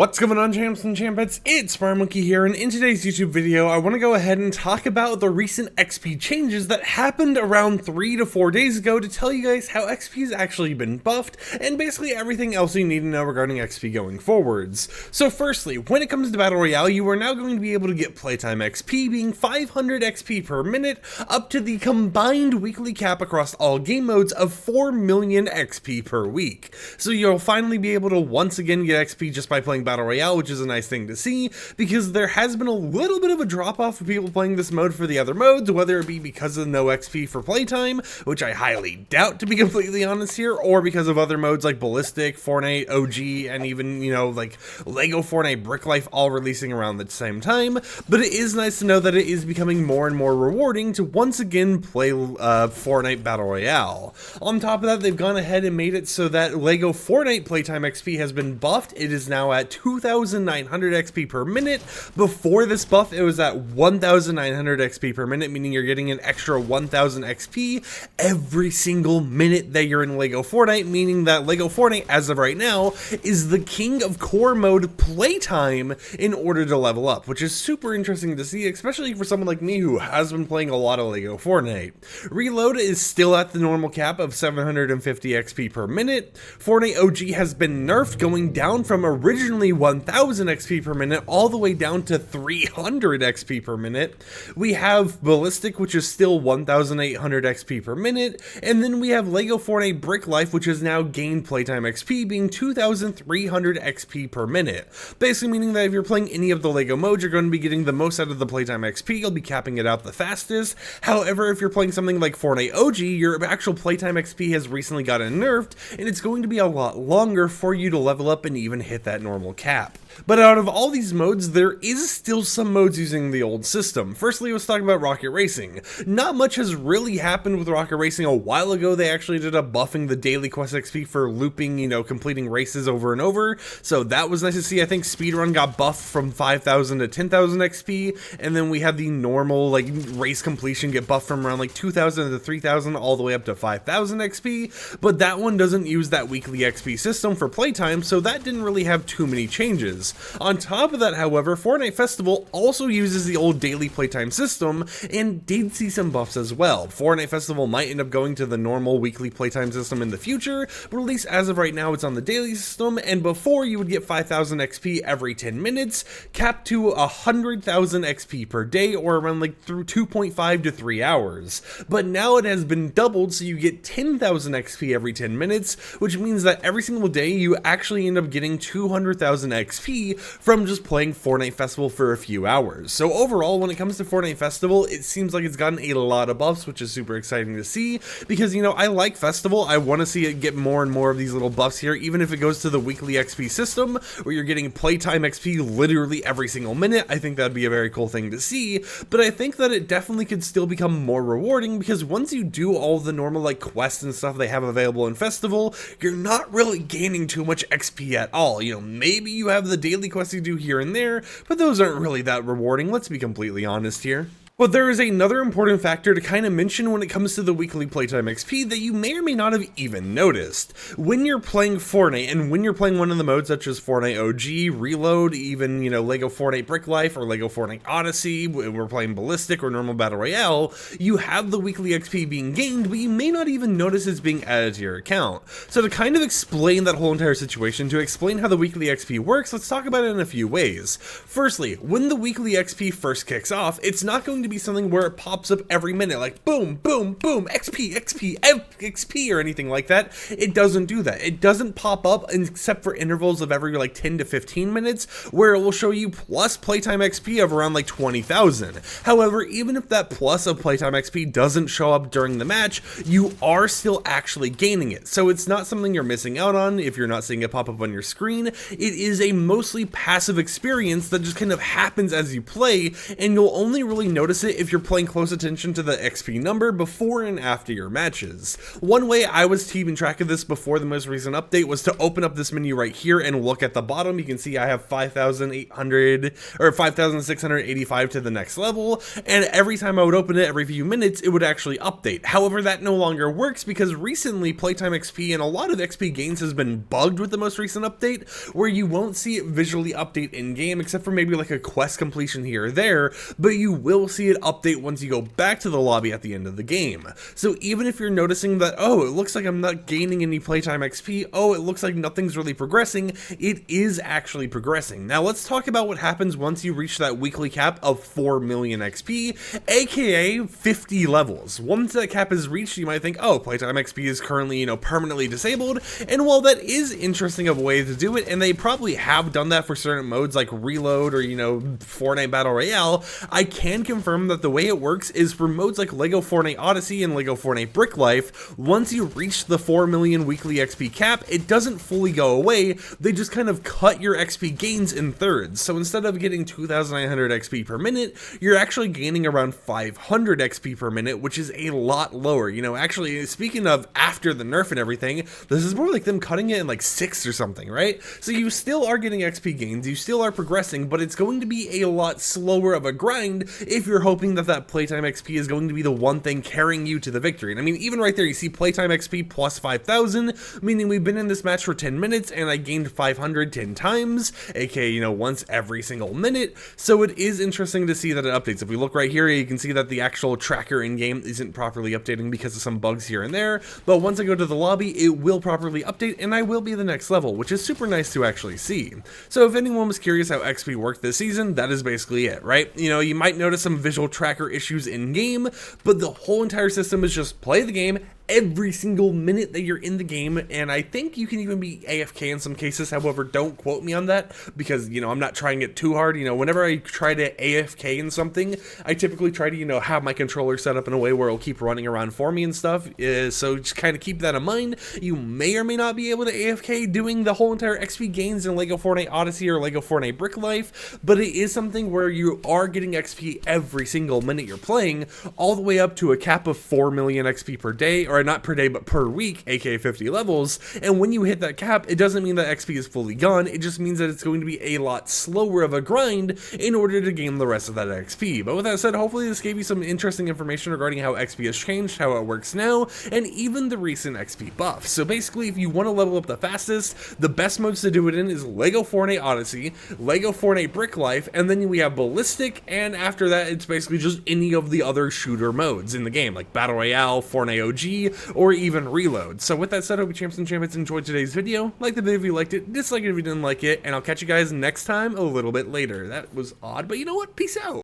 What's going on, champs and champettes? It's FireMonkey here, and in today's YouTube video, I want to go ahead and talk about the recent XP changes that happened around 3 to 4 days ago to tell you guys how XP has actually been buffed, and basically everything else you need to know regarding XP going forwards. So firstly, when it comes to Battle Royale, you are now going to be able to get playtime XP being 500 XP per minute, up to the combined weekly cap across all game modes of 4 million XP per week. So you'll finally be able to once again get XP just by playing Battle Royale, which is a nice thing to see, because there has been a little bit of a drop-off for people playing this mode for the other modes, whether it be because of no XP for playtime, which I highly doubt, to be completely honest here, or because of other modes like Ballistic, Fortnite, OG, and even, like Lego Fortnite Brick Life all releasing around the same time. But it is nice to know that it is becoming more and more rewarding to once again play Fortnite Battle Royale. On top of that, they've gone ahead and made it so that Lego Fortnite playtime XP has been buffed. It is now at 2,900 XP per minute. Before this buff, it was at 1,900 XP per minute, meaning you're getting an extra 1,000 XP every single minute that you're in Lego Fortnite, meaning that Lego Fortnite, as of right now, is the king of core mode playtime in order to level up, which is super interesting to see, especially for someone like me who has been playing a lot of Lego Fortnite. Reload is still at the normal cap of 750 XP per minute. Fortnite OG has been nerfed, going down from originally 1000 XP per minute all the way down to 300 XP per minute. We have Ballistic, which is still 1800 XP per minute, and then we have Lego Fortnite Brick Life, which has now gained playtime XP being 2300 XP per minute. Basically meaning that if you're playing any of the Lego modes, you're going to be getting the most out of the playtime XP, you'll be capping it out the fastest. However, if you're playing something like Fortnite OG, your actual playtime XP has recently gotten nerfed, and it's going to be a lot longer for you to level up and even hit that normal cap. But out of all these modes, there is still some modes using the old system. Firstly, let's talk about Rocket Racing. Not much has really happened with Rocket Racing. A while ago, they actually ended up buffing the daily quest XP for looping, completing races over and over. So that was nice to see. I think Speedrun got buffed from 5,000 to 10,000 XP. And then we had the normal, race completion get buffed from around 2,000 to 3,000 all the way up to 5,000 XP. But that one doesn't use that weekly XP system for playtime, so that didn't really have too many changes. On top of that, however, Fortnite Festival also uses the old daily playtime system and did see some buffs as well. Fortnite Festival might end up going to the normal weekly playtime system in the future, but at least as of right now it's on the daily system, and before you would get 5,000 XP every 10 minutes, capped to 100,000 XP per day, or around through 2.5 to 3 hours. But now it has been doubled, so you get 10,000 XP every 10 minutes, which means that every single day you actually end up getting 200,000 XP from just playing Fortnite Festival for a few hours. So overall, when it comes to Fortnite Festival, it seems like it's gotten a lot of buffs, which is super exciting to see, because, I like Festival. I want to see it get more and more of these little buffs here, even if it goes to the weekly XP system, where you're getting playtime XP literally every single minute. I think that'd be a very cool thing to see, but I think that it definitely could still become more rewarding, because once you do all the normal, quests and stuff they have available in Festival, you're not really gaining too much XP at all. Maybe you have the daily quests you do here and there, but those aren't really that rewarding, let's be completely honest here. But there is another important factor to kind of mention when it comes to the weekly playtime XP that you may or may not have even noticed. When you're playing Fortnite, and when you're playing one of the modes such as Fortnite OG, Reload, even, Lego Fortnite Brick Life, or Lego Fortnite Odyssey, we're playing Ballistic or normal Battle Royale, you have the weekly XP being gained, but you may not even notice it's being added to your account. So to kind of explain that whole entire situation, to explain how the weekly XP works, let's talk about it in a few ways. Firstly, when the weekly XP first kicks off, it's not going to be something where it pops up every minute, like boom, boom, boom, XP, XP, XP, or anything like that. It doesn't do that. It doesn't pop up except for intervals of every 10 to 15 minutes, where it will show you plus playtime XP of around 20,000. However, even if that plus of playtime XP doesn't show up during the match, you are still actually gaining it. So it's not something you're missing out on if you're not seeing it pop up on your screen. It is a mostly passive experience that just kind of happens as you play, and you'll only really notice notice it if you're paying close attention to the XP number before and after your matches. One way I was keeping track of this before the most recent update was to open up this menu right here and look at the bottom. You can see I have 5,800 or 5,685 to the next level, and every time I would open it every few minutes, it would actually update. However, that no longer works because recently playtime XP and a lot of XP gains has been bugged with the most recent update, where you won't see it visually update in game except for maybe like a quest completion here or there, but you will see it update once you go back to the lobby at the end of the game. So even if you're noticing that, oh, it looks like I'm not gaining any playtime XP, oh, it looks like nothing's really progressing, it is actually progressing. Now let's talk about what happens once you reach that weekly cap of 4 million XP, aka 50 levels. Once that cap is reached, you might think, oh, playtime XP is currently, permanently disabled, and while that is interesting of a way to do it, and they probably have done that for certain modes like Reload or, Fortnite Battle Royale, I can confirm that the way it works is for modes like LEGO Fortnite Odyssey and LEGO Fortnite Brick Life, once you reach the 4 million weekly XP cap, it doesn't fully go away, they just kind of cut your XP gains in thirds. So instead of getting 2,900 XP per minute, you're actually gaining around 500 XP per minute, which is a lot lower. Actually, speaking of after the nerf and everything, this is more like them cutting it in like 6 or something, right? So you still are getting XP gains, you still are progressing, but it's going to be a lot slower of a grind if you're hoping that that playtime XP is going to be the one thing carrying you to the victory. And I mean, even right there, you see playtime XP plus 5,000, meaning we've been in this match for 10 minutes and I gained 500 10 times, aka, once every single minute. So it is interesting to see that it updates. If we look right here, you can see that the actual tracker in game isn't properly updating because of some bugs here and there, but once I go to the lobby, it will properly update and I will be the next level, which is super nice to actually see. So if anyone was curious how XP worked this season, that is basically it, right? You might notice some visual tracker issues in game, but the whole entire system is just play the game every single minute that you're in the game, and I think you can even be AFK in some cases. However, don't quote me on that because, I'm not trying it too hard. Whenever I try to AFK in something, I typically try to, have my controller set up in a way where it'll keep running around for me and stuff, so just kind of keep that in mind. You may or may not be able to AFK doing the whole entire XP gains in LEGO Fortnite Odyssey or LEGO Fortnite Brick Life, but it is something where you are getting XP every single minute you're playing, all the way up to a cap of 4 million XP per day, or not per day, but per week, aka 50 levels, and when you hit that cap, it doesn't mean that XP is fully gone, it just means that it's going to be a lot slower of a grind in order to gain the rest of that XP. But with that said, hopefully this gave you some interesting information regarding how XP has changed, how it works now, and even the recent XP buffs. So basically, if you want to level up the fastest, the best modes to do it in is LEGO Fortnite Odyssey, LEGO Fortnite Brick Life, and then we have Ballistic, and after that, it's basically just any of the other shooter modes in the game, like Battle Royale, Fortnite OG, or even Reload. So with that said, I hope you champs and champions enjoyed today's video. Like the video if you liked it, dislike it if you didn't like it, and I'll catch you guys next time a little bit later. That was odd, but you know what? Peace out.